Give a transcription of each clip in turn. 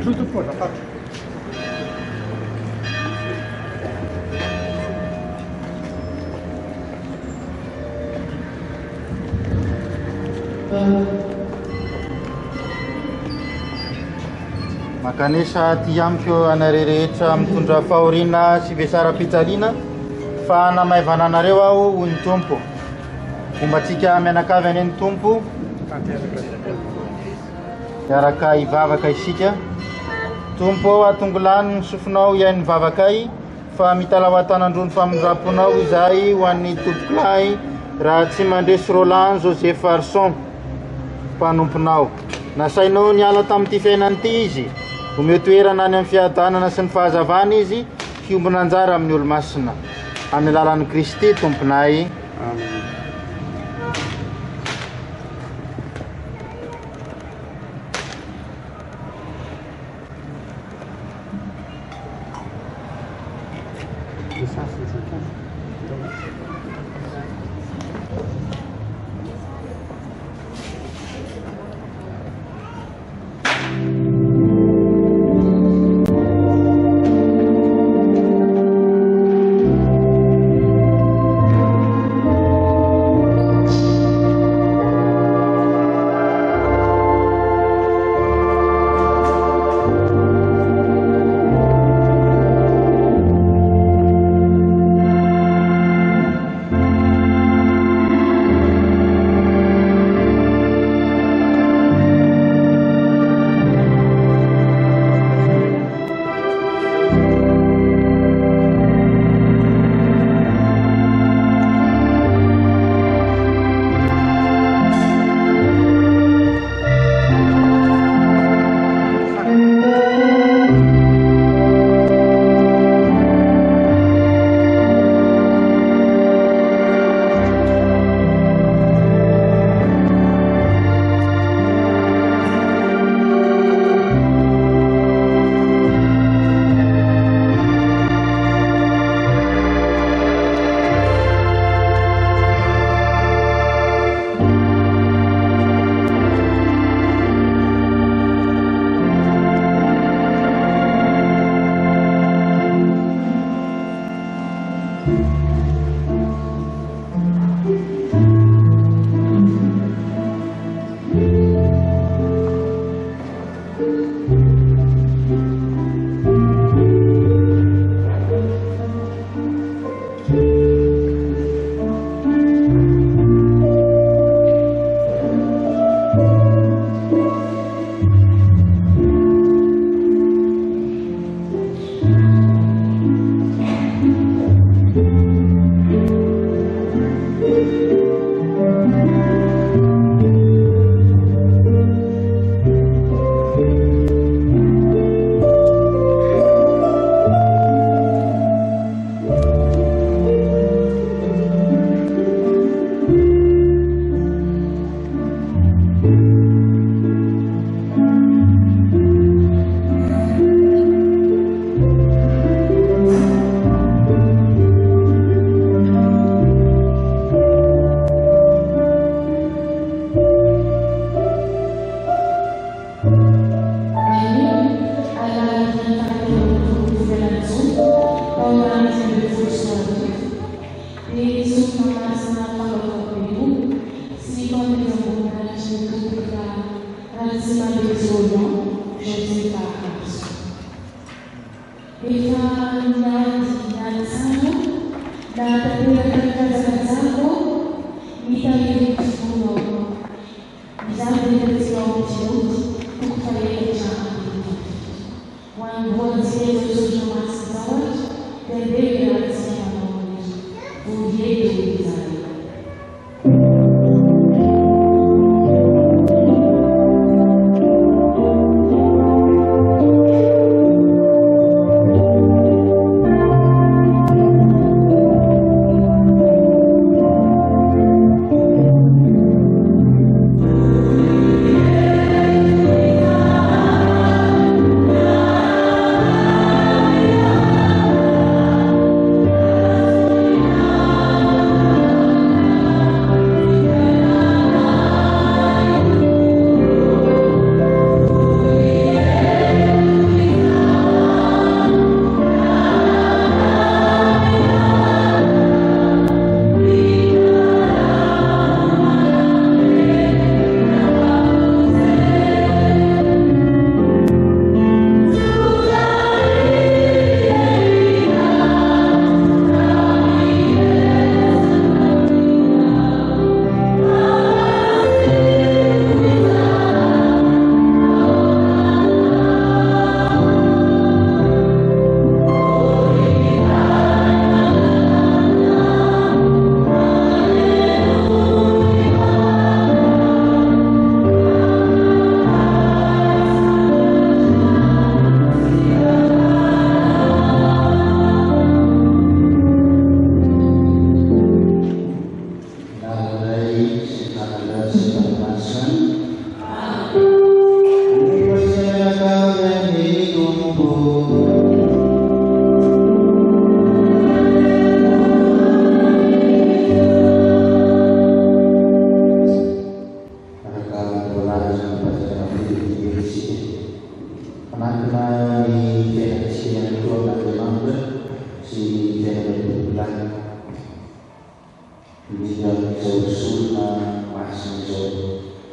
Junto por la parte. Makanesa ty amiko anareo rehetra mitondra fahoriana sy vesaram-pijaliana fa namaivana anareo aho hoy ny tompo. Fombatsika mianakavy any ny tompo miaraka hivavaka isika. Tompo atongolany ny sofinao iay ny vavakay fa mitalao atanandrony famondraponao izay ho an'ny tompoklahy raha tsy mandresy Roland Joseph Arson mpanomponao. Nasainao niala tamin'ity fiainany ity izy, omeo toerana any amin'ny fiadanana sy ny fahazavana izy, hiombona anjara amin'ny olo-masina. Amin'ny alalan'i Kristy tomponay. Amen.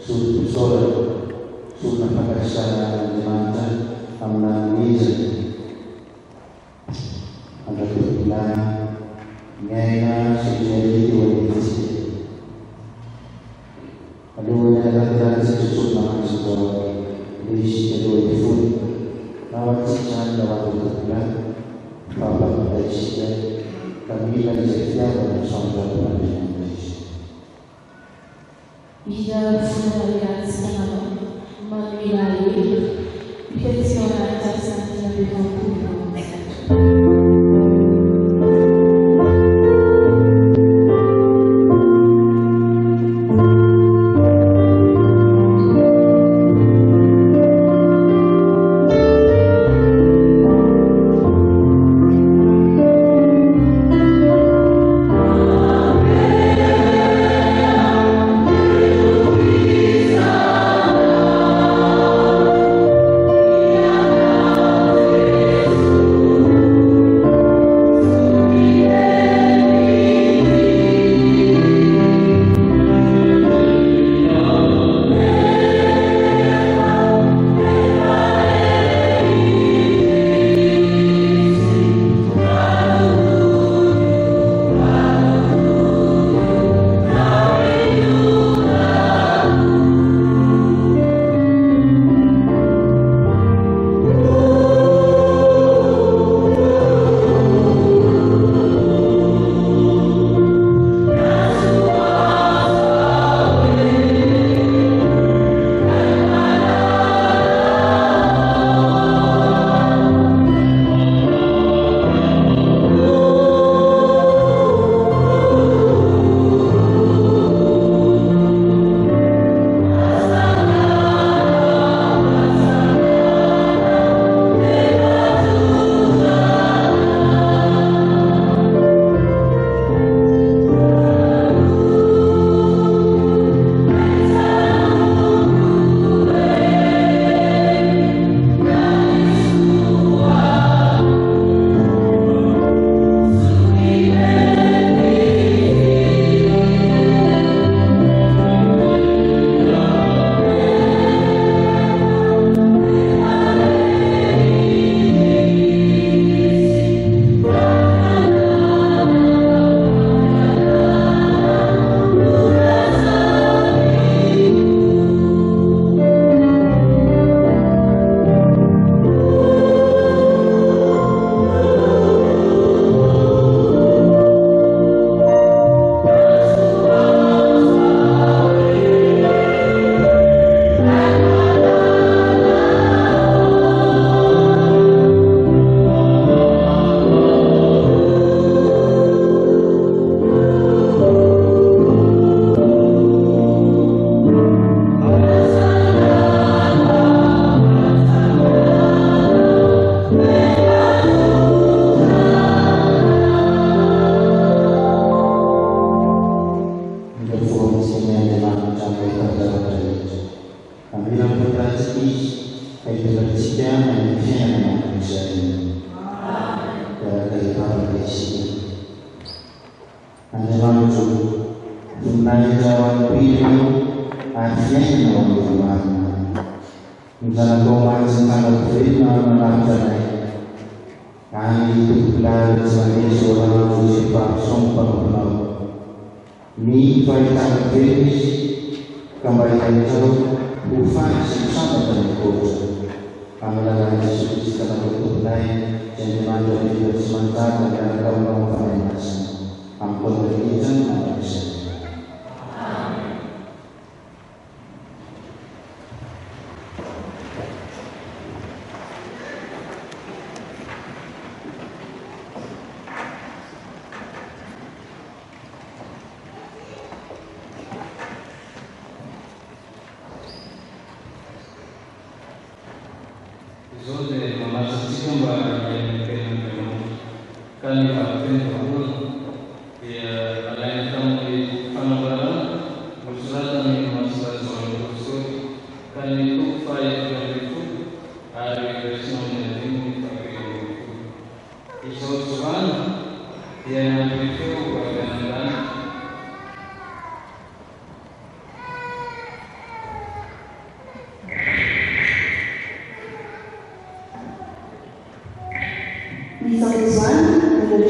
sul sole, sulla pagkasalan di mata, ang nangisan. Ang pagkakulang, ngayon sa jadi wanita. Aduh, yang kita sesuatu nama sebuah list kedua itu, lawat secara lawat berbulan, bapak dari sini, kami dari setiap orang saudara dari Indonesia. Bisa ragazzi manuali, perfezionata senza bisogno.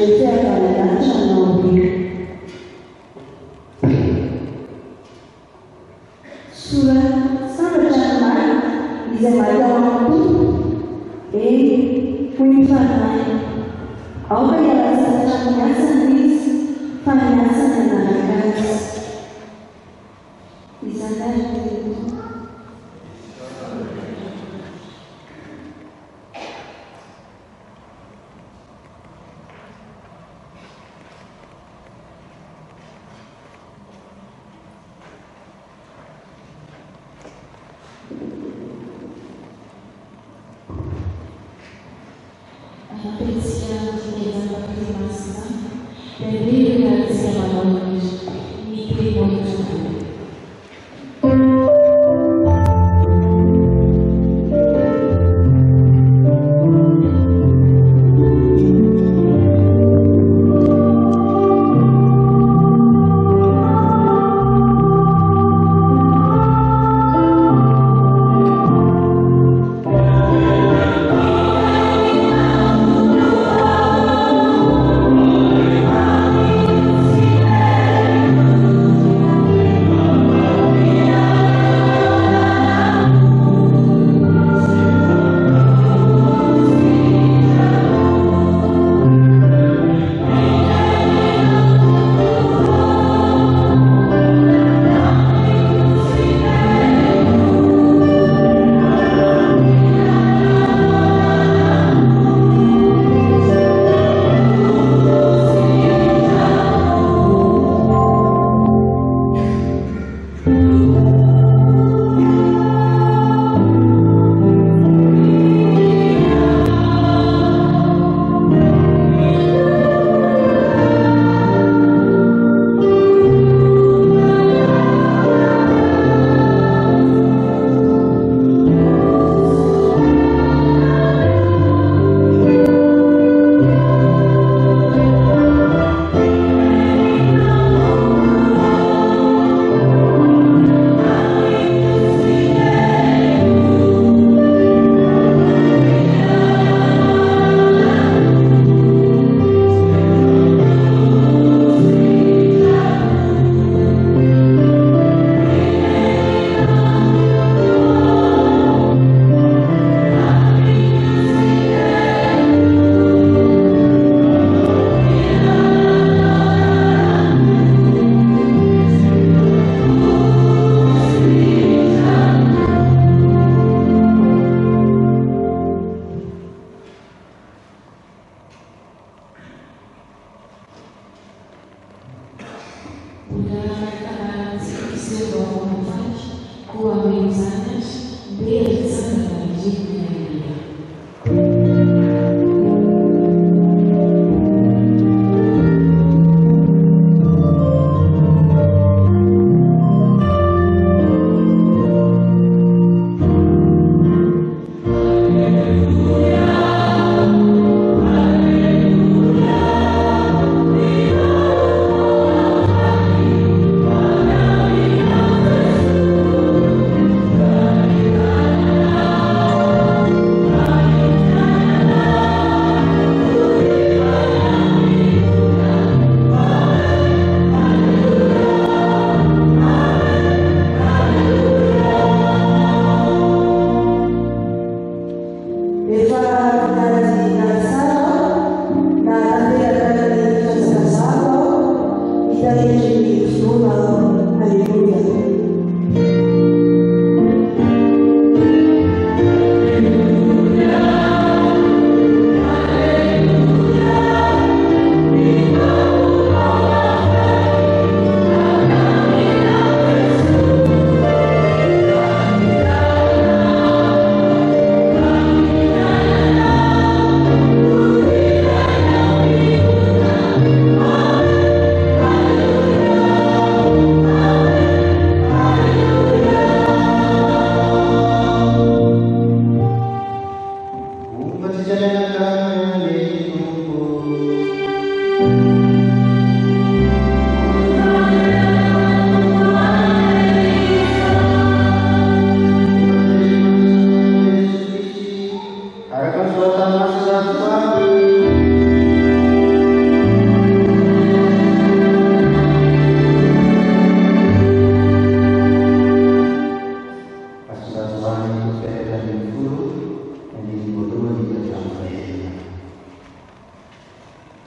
anatuletea kanadacha na ubiri. Sura saba chama izemaliza wakutu kuifanya au ya sasa nyasa ndizi fanya sana na kazi izandani.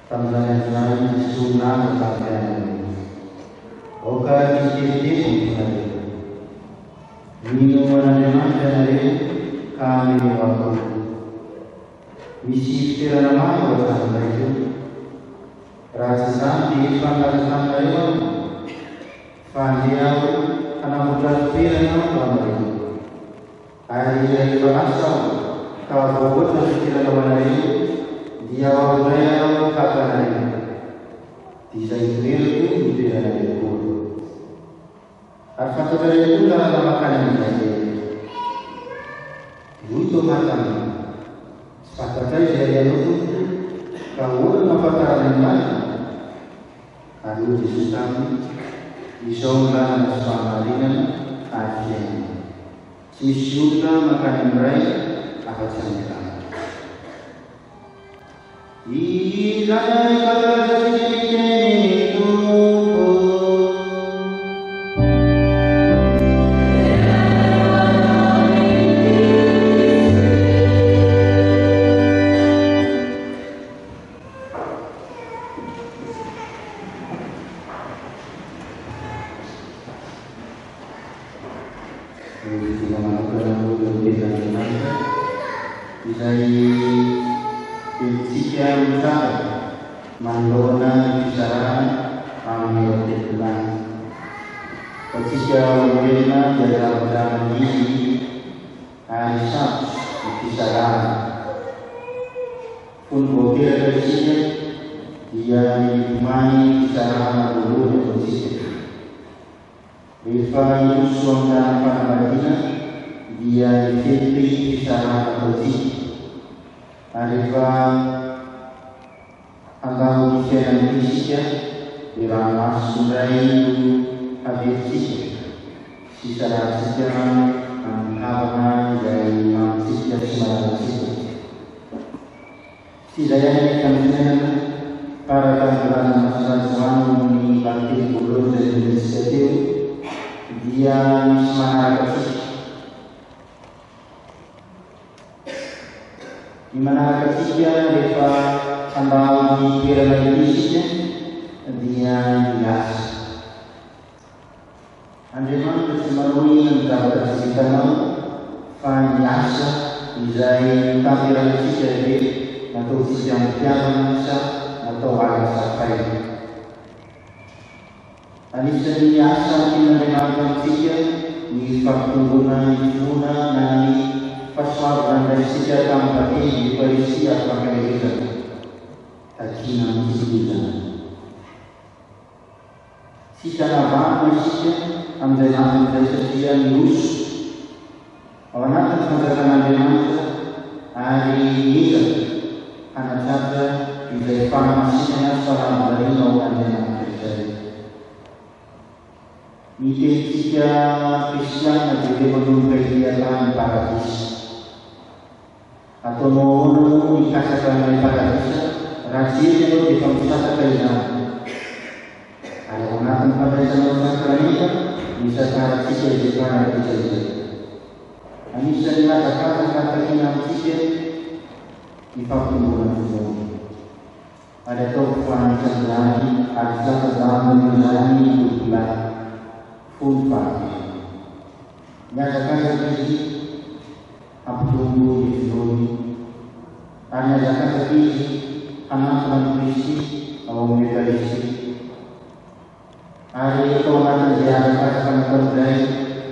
tamin'izany sonamo tampianany oka iteteko ianareo mino an'Andriamanitra ianareo ka mino ako misy fitoerana maro atanareo raha tsy izany dia fangatanareo aho fa andeha aho hanamboatra toerana aho amareo ary rehefa lasa aho ka voavoatra fitoerana ho anareo dia aoray aho kapanareo dia izay toerako ny toeranareo koa ary fantatrareo koa raha makany amin'izay ito matany tsy fantatra izay ianao ka oona mampatarana inazy ary io Jesosy taminy izao lalana sy fahamarinana ary fiainana tsy misy olona makany amin'ray afa-tsy amin'ny tany izany kalazatsy izay entsika mitara manoloana ny fizarana amin'ny atelolany fatsika olombelona dia zavatra maniry ary sarotsy ny fizarana fony voateraka isika dia milomany fizarana voalohany ataontsika rehefa inoso amin'ny fanambadiana dia nifety fizarana ataontsika ary rehefa handao ny fiainana isika dia raha maso indray haveritsika sy saratsika amin'ny havana izay manitsika sy malalatsika sy izay anefa amin'ny fiainana parakarazana masirazoano ny vantely voalohany izay niretsika teo dia misy manaraka atsika ny manaraka atsika rehefa handao ny toerana isika dia miasa Andriamanitra tsy marohina ny zavatra tsy vitanao fa miasa izay tanteranatsika re nataontsika amin'ny mpiavana sa natao ala-sapaina anisan'ny asa tian'Andriamanitra amintsika ny fampitongona ny fona na ny fahasoavana andraisika tamin'ny batesy ny Eokarisia fankanerizana takiana amintsika izany sisa navanana isika amin'izay natin'izay satria miroso ao anatin'ny fanjakan'Andriamanitra ary ezaka hanatratra izay fanamasina fahalambarina ao Andriamanitra izay ny tenitsika kristiana dia rehefa manomboka hiatany paradisa ataonao ahoana moa mikasaka amin'ny paradisa raha tsy ety ianao dia efa misasaka izany ary ao anatin'ny fandraisanao sakramenta misakaratsika izay paradisa izay anisan'ny hazakazaka takiana amintsika ny fampitombona fotoana ary ataoko fa anisan'izany ary filatazamana izany tobolahy fony faty miazakazaka izy hampitombo ny finoany ary miazakazaka izy hanantona ny Kristy ao amin'ny Eokaristia ary atao anatin'izay azakazaka nataon'izay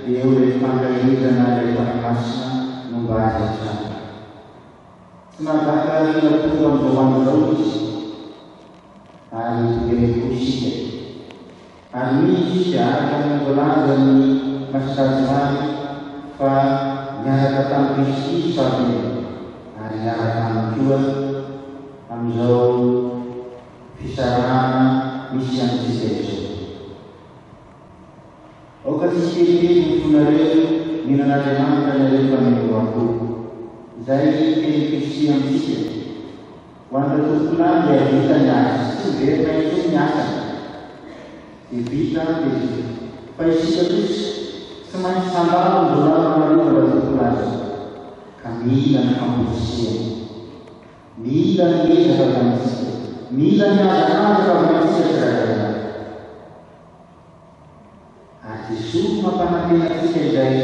dia eo ilay fankahirizana ilay fanamasina no mba azy hatrany tsy mahazaka ina tonga amin'izao andro zao izy ary toereko isika ary misy izy araka amin'ny voalaza ny masitrazimany fa miaraka tamin'ny Kristy izy faveny ary miaraka aminy koa amin'izao fisarahana misy amintsika izao aoka tsy kelikely ny fonareo minan'Andriamanitra nareo fa mino akoho izay teny Kristy amintsika ho an'ireo tomponany dia vita ny asa tsy verina itsony ny asany dia vita dia vita fa isika kosa tsy maintsy sambaro ny volana manareo raha tomponazy ka mila ny fampozisiana mila ny ezaka amintsika mila miazakazaka amintsika tsirairay ary Jesosy mampanantenatsika izay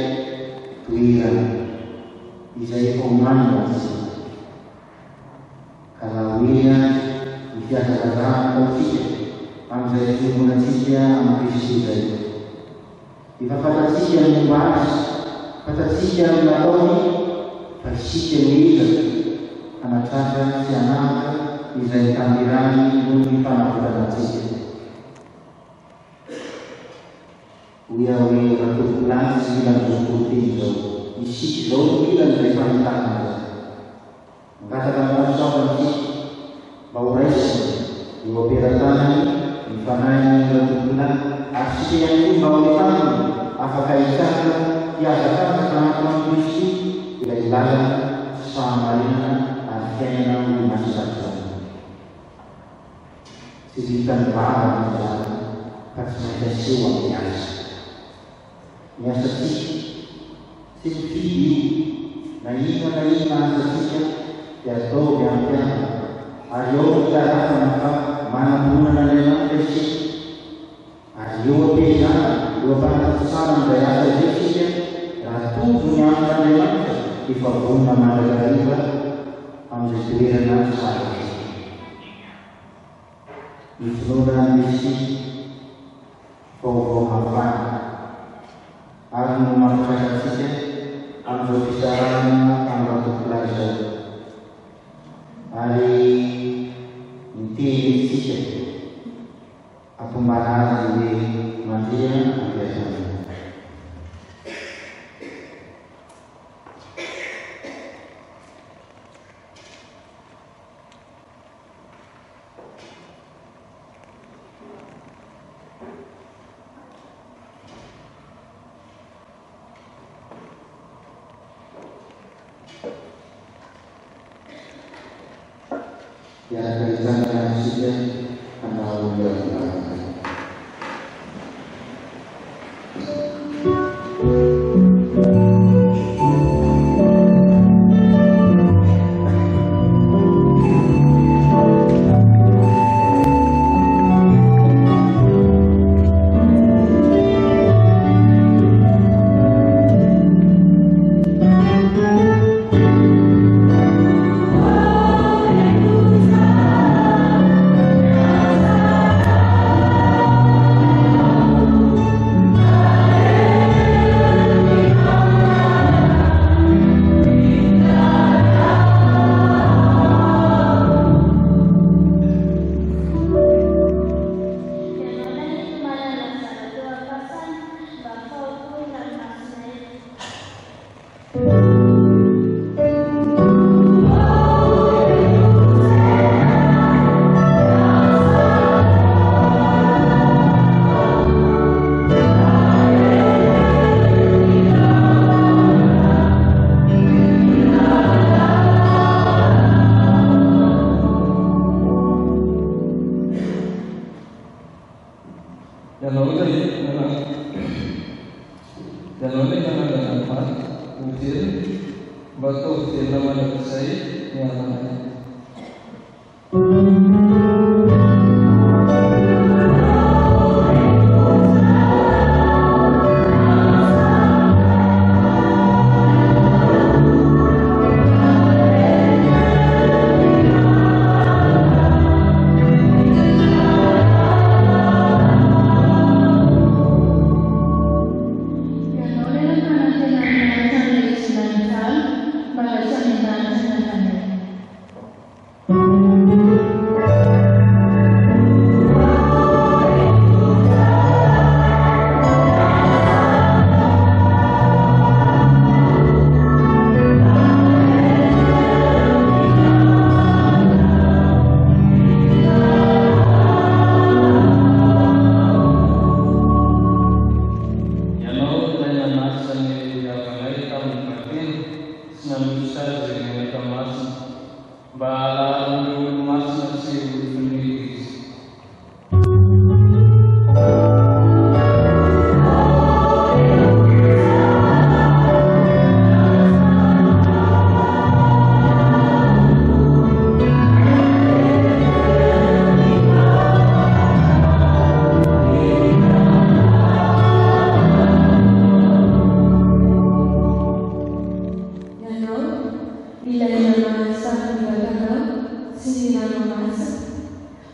toerana izay efa homanina antsika ka raha hoe ny fiazakazahana ataotsika amin'izay fiangonantsika amin'ny Kristy izay efa fantatsika ny momba azy, fantatsika ny nataony fa isika mihezaka hanatratra sy hanamaka izay tanterany noho ny fanavoranantsika. Hoe raha tompolany sy mila nyzokoteny izao, isika izao mila izay fahitana azy. Mangataka manasoavantsika mba ho raisina eo ampelantanany ny fanahy ny tompolany ary sika ihany koa mba ho taminy afaka hitana hiazakazaka anatin'ny Kristy ilay lalana fahamarinana ary fiainana ho masisakizany. Tsy vitany vava izany fa tsy maintsy aseho amin'ny asa. Miasatsika tsy mifidy io na ina asatsika dia atao miampiana ary eo mitarafana fa manam-ponana Andriamanitra isika ary eo ampiezana eo ampanatitsana amin'izay asa izay isika raha tovo ny amin'Andriamanitra efa vonona mandrakariva amin'izay toerana tsara isika. Ny finoana ny Kristy vaovao mafana ary no mampifakatsika amin'izao fisarahana amin'ny tompolany izao ary miteny isika ampombana azy hoe mandeha ampiasana. Yang kaitannya sudah anak muda.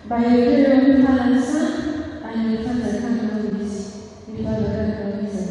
Baiklah Tuhansa anifadzakan kabisa. Nifadzakan kabisa.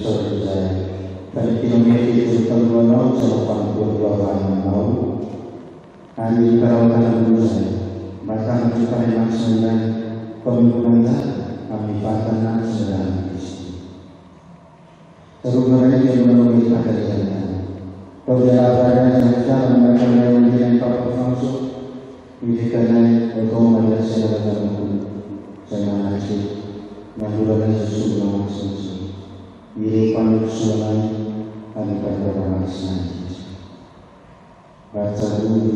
sore saya. Valentino Medi itu tahun 1982 mau. Kami perawatan dulu saya. Bahkan kita memang sembilan pembunuhan kami bahkan sembilan. Sebenarnya dia menemui pada jalan. Kalau dia ada yang jalan mereka menemui yang tak berfungsi. Ini karena ekonomi yang saya dalam saya mengaji mengulangi sesuatu yang sesuatu. Ini pandu suara kami pada masalah. Baca dulu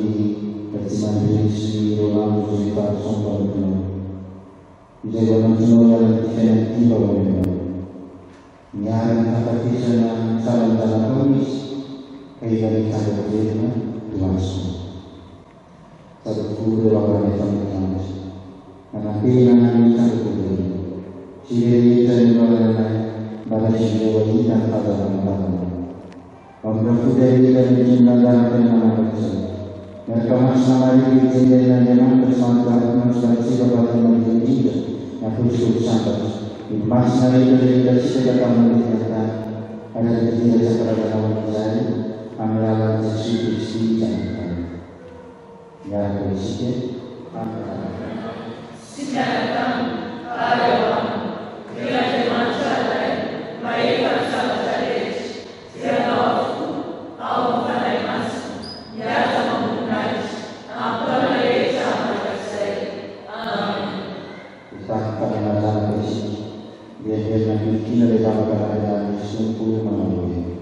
persiapan diri orang berita sombong itu. Jangan menolak yang tiba oleh yang kata kisah salam dalam komis kaitan dengan dirinya langsung. Satu dua orang yang sama. Karena pilihan satu dua. Ciri dan orang balas jiwa kita pada orang. Orang dari jumlah dan nama besar. Mereka masih lagi di dalam zaman bersama manusia siapa yang juga yang khusus sampai. Masih lagi dari kita kamu dikatakan ada di dalam sekolah dalam amalan sesuatu jangan. Ya bersih. Sejak kamu ada bila zaman saya mereka salah saya siapa au pada mas ya sama mengenai apa lagi sama saya. Kita akan mengenal bersih. Dia nanti kita dapat ada sumpu melalui.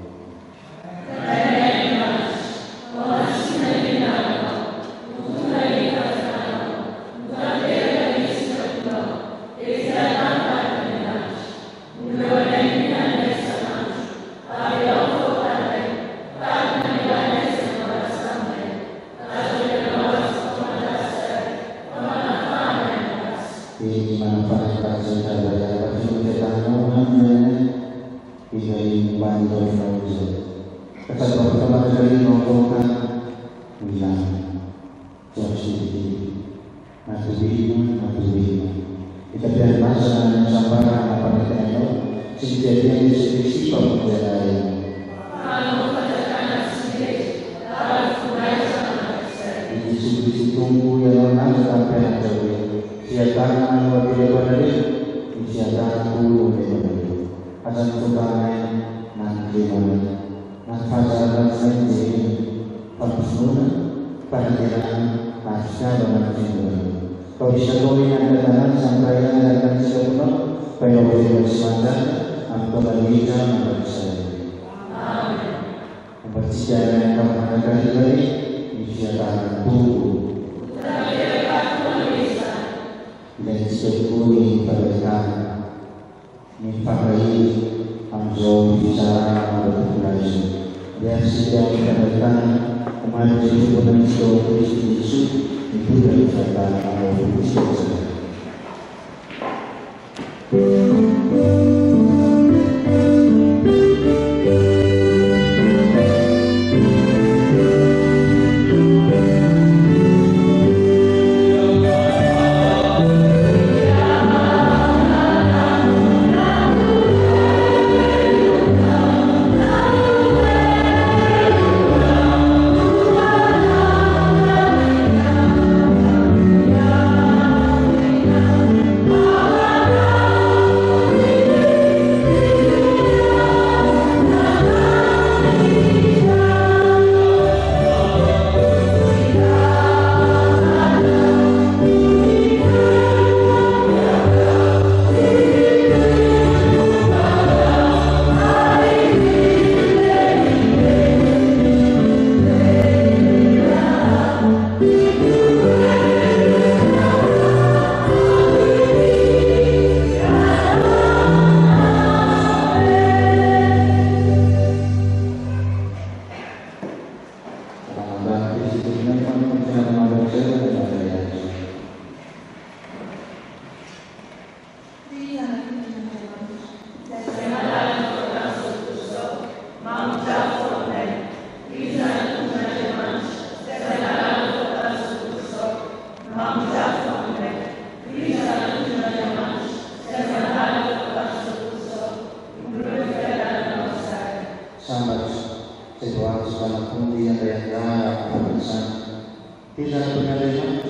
Tena pengarenan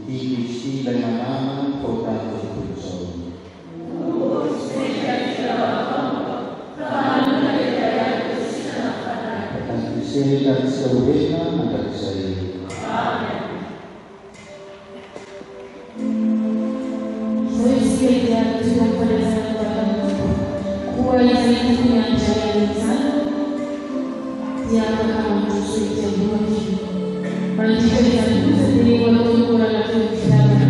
Iti ilay manana Portante Tulusong Akan disediakan seurena akan saya Sesuai dengan pada saat kuai itu yang saya lihat siapa kamu sesuai dengan Panjika yang sendiri waktu kurang lebih berapa?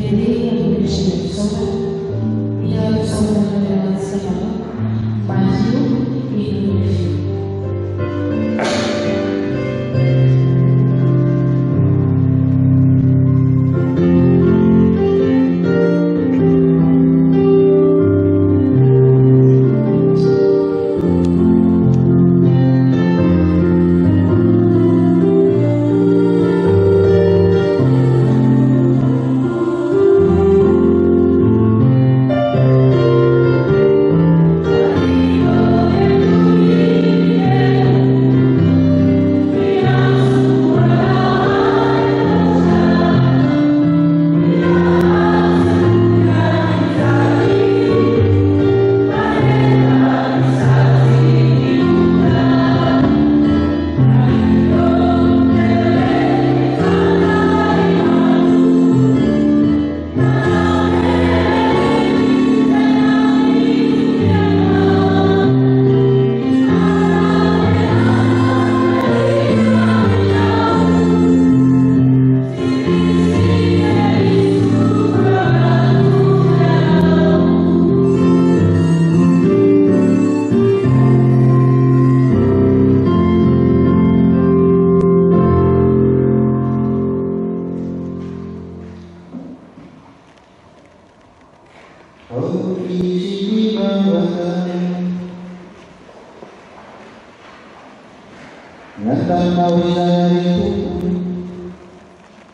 endelee kuendesha kusoma ila kusoma na wanasema Matthew Indonesia.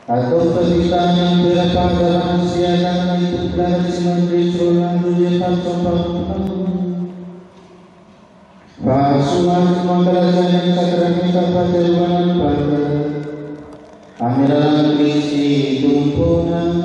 atau penderitaan yang berapa dalam siaran itu dan semendiri selalu yepan sopan Pasuan mengkerajaan yang sakramenta pada ruangan pada Amiran Kristi tumpunan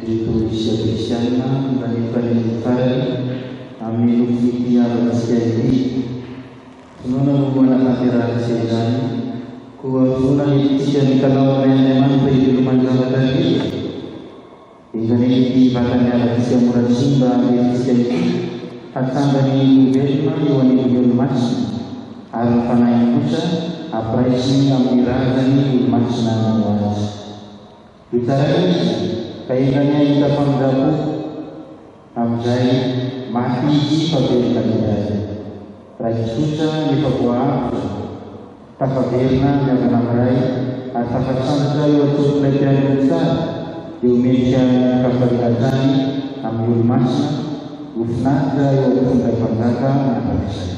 itu siapa dari Fari Amilu Fitia Rasyadi Sunana Buana Katira Rasyadi Kuwa Sunai Tijan Kalau Reneman Beri Rumah Jawa Tadi Ingani Bakanya Rasyadi Murad Simba Rasyadi Hasan Bani Ubedma Iwani Ubedma Mas Arfana Musa Apraisi Amira Dani Masna Was Bicara ini kaitannya kita panggapu Amzai mati di pabrik kandidat Raja susah di Papua Takabirna yang menamrai Atakat sampai waktu pelajaran besar di Indonesia Kabarikatani Ambil Masna Ufnaga waktu panggaga Anak saya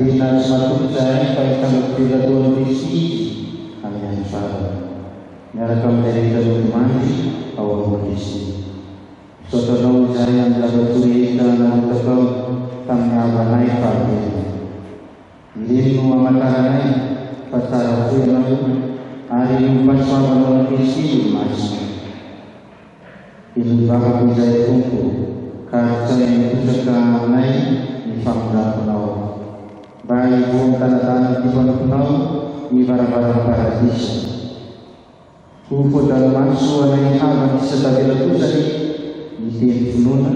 Andina semakin saya kaitan tidak tuan visi hanya salah. Nyara kami dari dalam mandi awal kondisi. Suatu tahun saya yang dapat cerita dan tekam kami abanai pagi. Limu amataranai pasar aku yang lalu hari empat sama kondisi masih. Ini bakal bisa tunggu. Kaca yang pusaka naik di famda punau. Bayi pun tanda-tanda di punau di barang-barang paradis. Kufu dalam masuk yang aman sebagai letusan di sini fununa.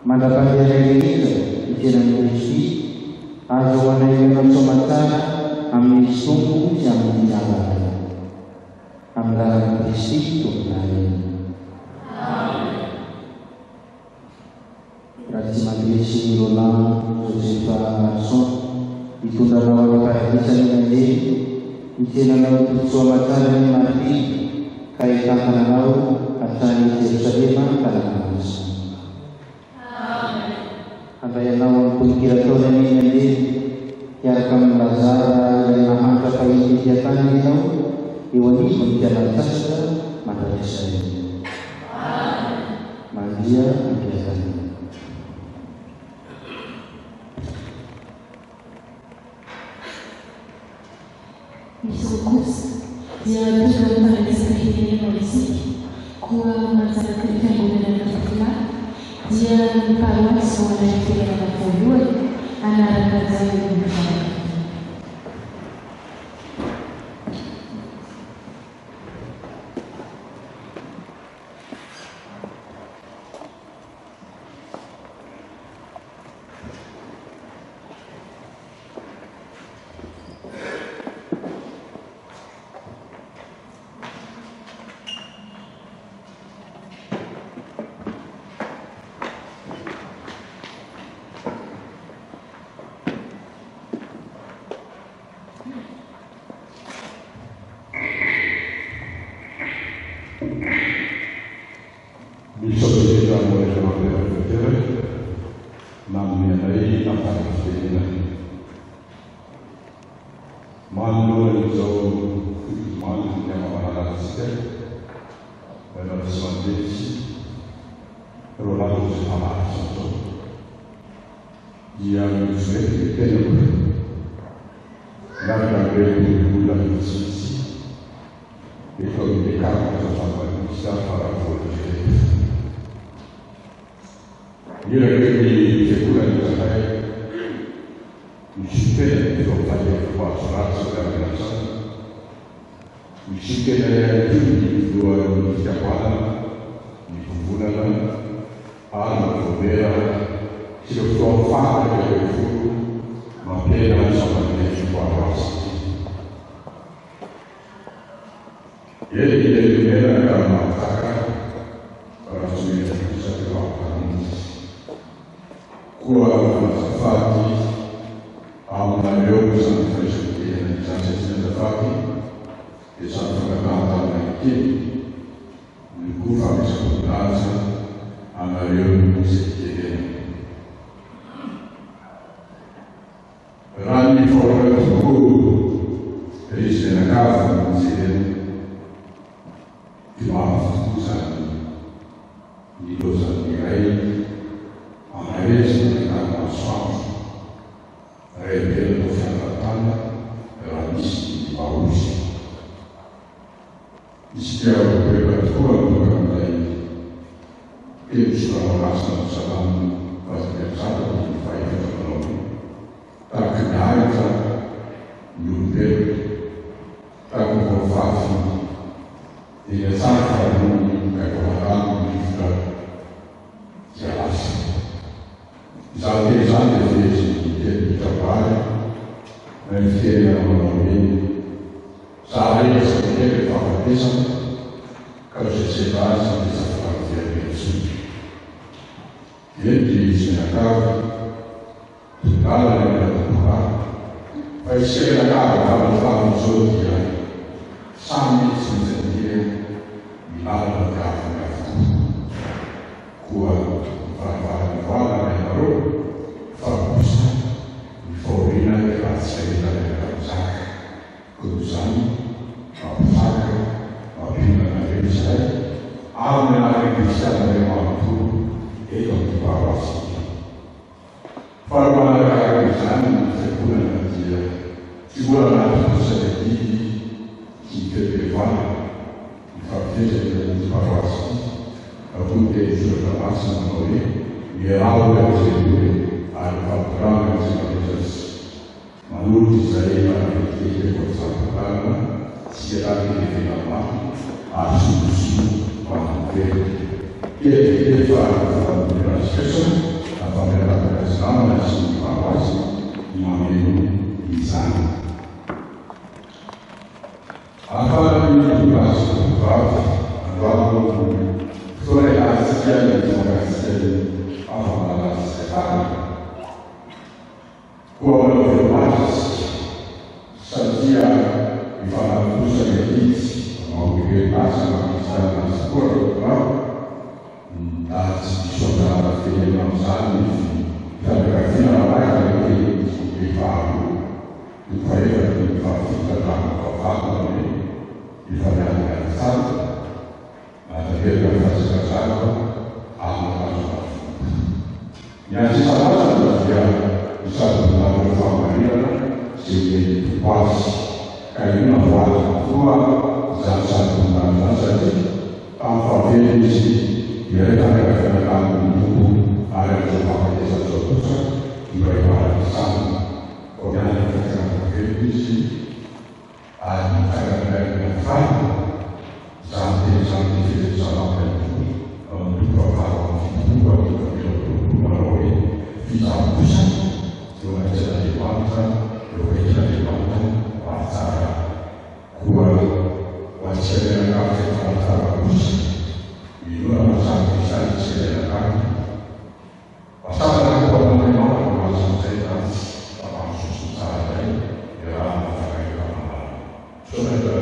Madapan dia dari itu di jalan kursi. Ajawan yang mensomatkan ambil sungguh yang dinyalakan. Amdalan kursi itu naik. Majlis Lola Josefa Son itu dalam paradis yang di sini lalu suamata dan mati kaitan lalu asal Yerusalem karena ada yang nawang pengkiraan ini di yang akan bazar dan nama kata kegiatan itu iwani menjalankan materi saya magia kegiatan. Diskus dia juga pada sekalian polisi kuah masalah kerja dan kerja dia membawa suara yang terbuat anak kerja yang berjalan. Bisa berjalan oleh orang berjalan, namanya dari apa berjalan. Malu dan jauh, malu yang mana saja, dalam semacam Ronaldo sama contoh, yang sudah dikenal, dan dari bulan sisi, itu dikatakan sama siapa orang berjalan. Io quindi sicuramente sarei uscite di fronte qua razza della relazione uscite dalle di due schiappata di comunale alla povera si lo può fare per il futuro ma piena solamente qua rossa ieri dell'era era una attacca per assumere questa cosa kuwa safari au maeneo kusafiri na safari isafara na kiti nikufa msikudanza amayo kusikia rani fora tuku elisha na kaza msile kimafu kusani nilosa nirai Amaresi dengan masalah, rebel kefantatan, radisi pausi. Setiap perbatuan mengenai Islam Rasul Salam pada satu faedah ekonomi, tak kenal nyumpir, tak konfasi, tidak sampai kekuatan juga jelas. Salve di trabalho, fiquei na economia, sabe essa mulher que fala isso, que a sociedade precisa fazer isso. E ele diz na casa, nada é para vai ser na casa, vai falar nos outros, sabe se sentir nada na casa, quando vai falar na fabusa di Forina Lalu Israel berpikir bersama-sama siapa yang dilama asumsi panggil kita dalam berasal atau dalam Islam masih awasi memilih di sana. Apa yang dibahas adalah sore Asia dan Asia apa sekarang. Kuala Lumpur saja di mana pusat edisi mau bebas sama sekolah dan saudara film sani dan film lain yang dipahami supaya kita dalam kota ini difahamkan satu ada beberapa satu amal yang salah satu bisa melakukan pemilihan sehingga pas kayu nawar tua satu nama saja tanpa definisi mereka akan menunggu ada beberapa desa besar ibarat sama kemudian mereka definisi ada yang sama sampai sampai untuk beberapa melalui bisa pusat dua jadi bangsa bahasa kuat wajah yang kafir bahasa pusat itu bahasa bisa disediakan pasal yang memang bahasa saya apa susah saya ya sudah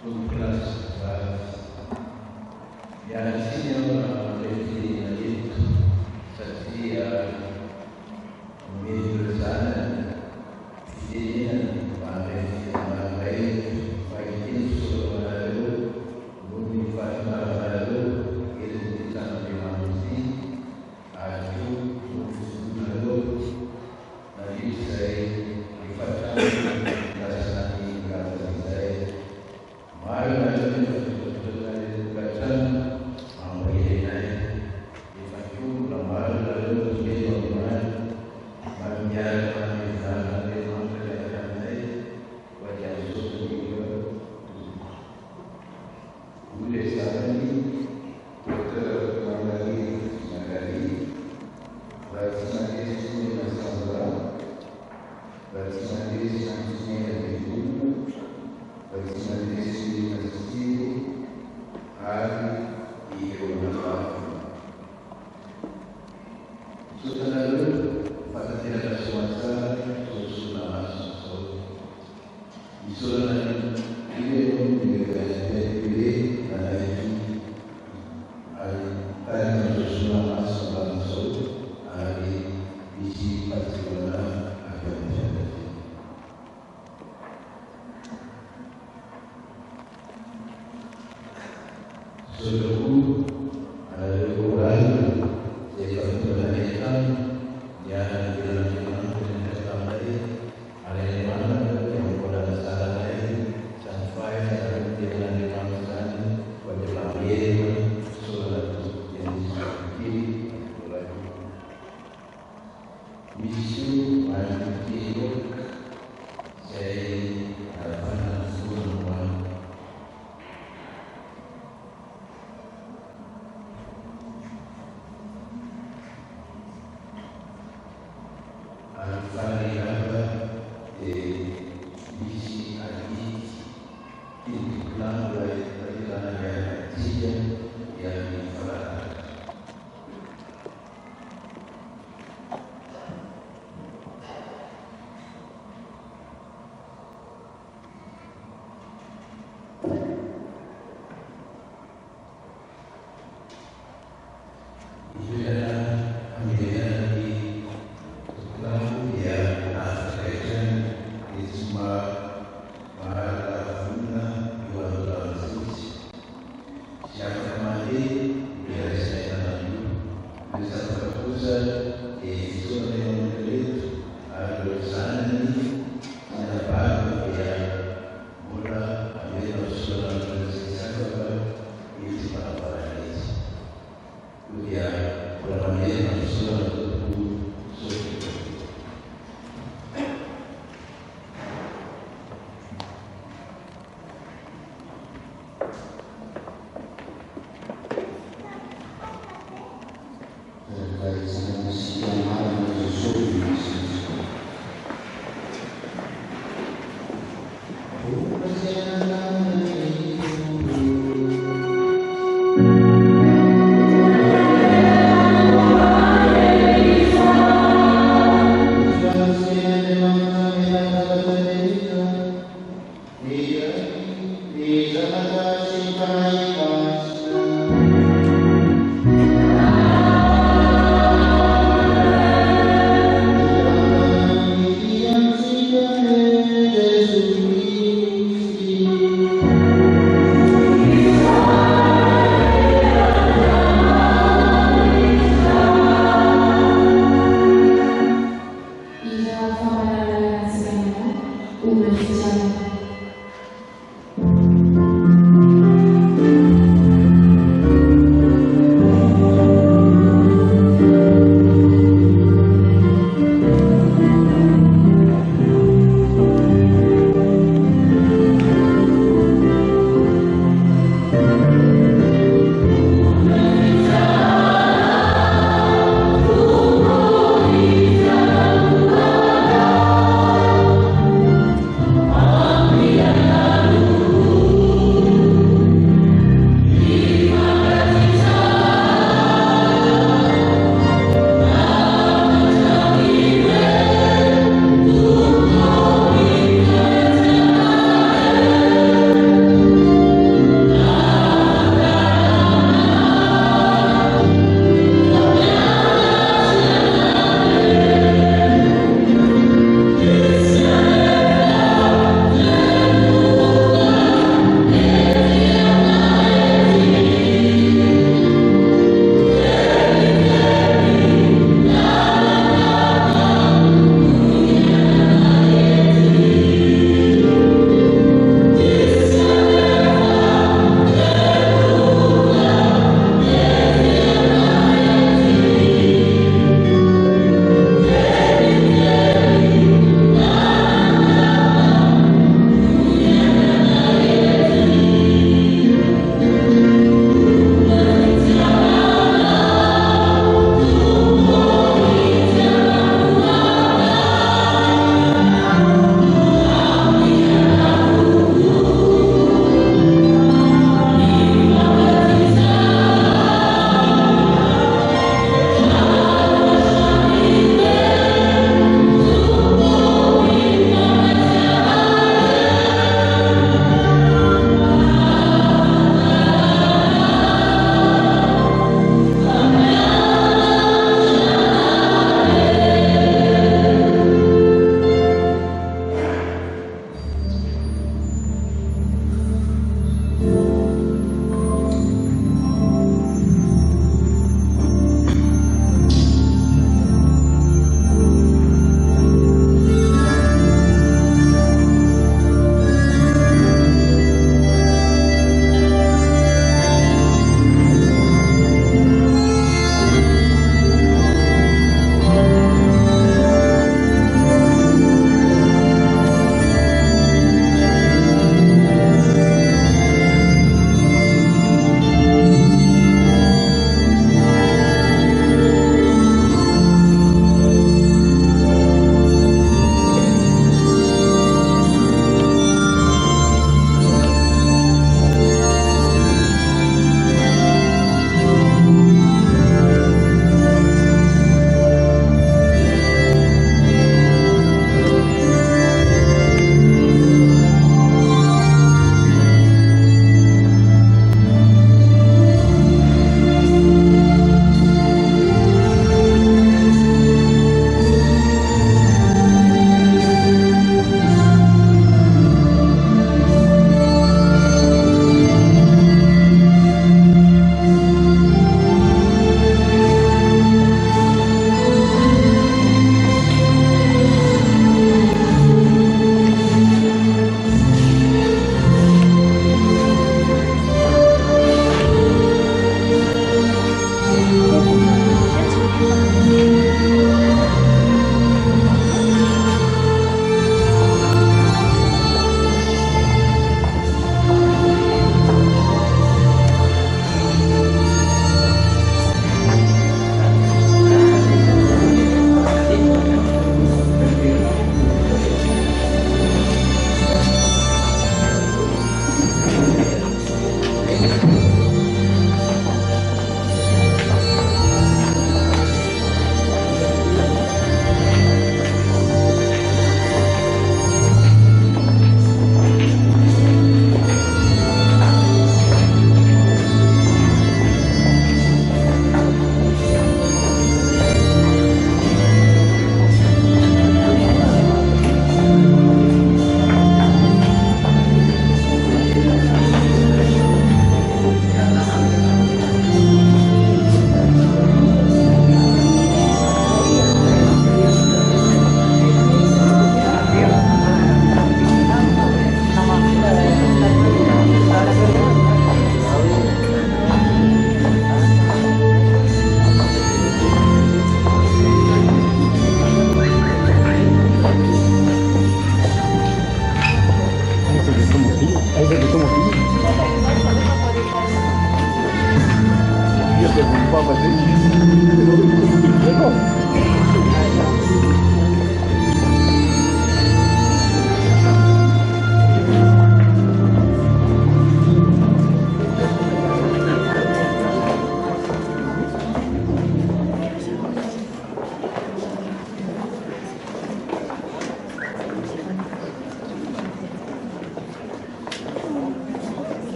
Untuk Saudara pada tidak ada suasa susulan masuk. Isulan ini pun dipilih dan itu tadi susulan masuk hari isi partikular akan menjadi. Saudaraku, ada orang yang berkaitan yang dilakukan dengan kembali ada yang mana yang pada saat lain sampai ada yang dilakukan pada lahir solat yang disebut oleh misi dan hidup saya harapan semua. Dari sana siang hari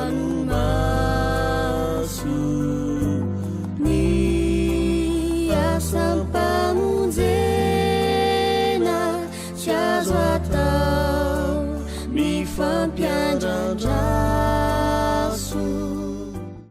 Tuhanmu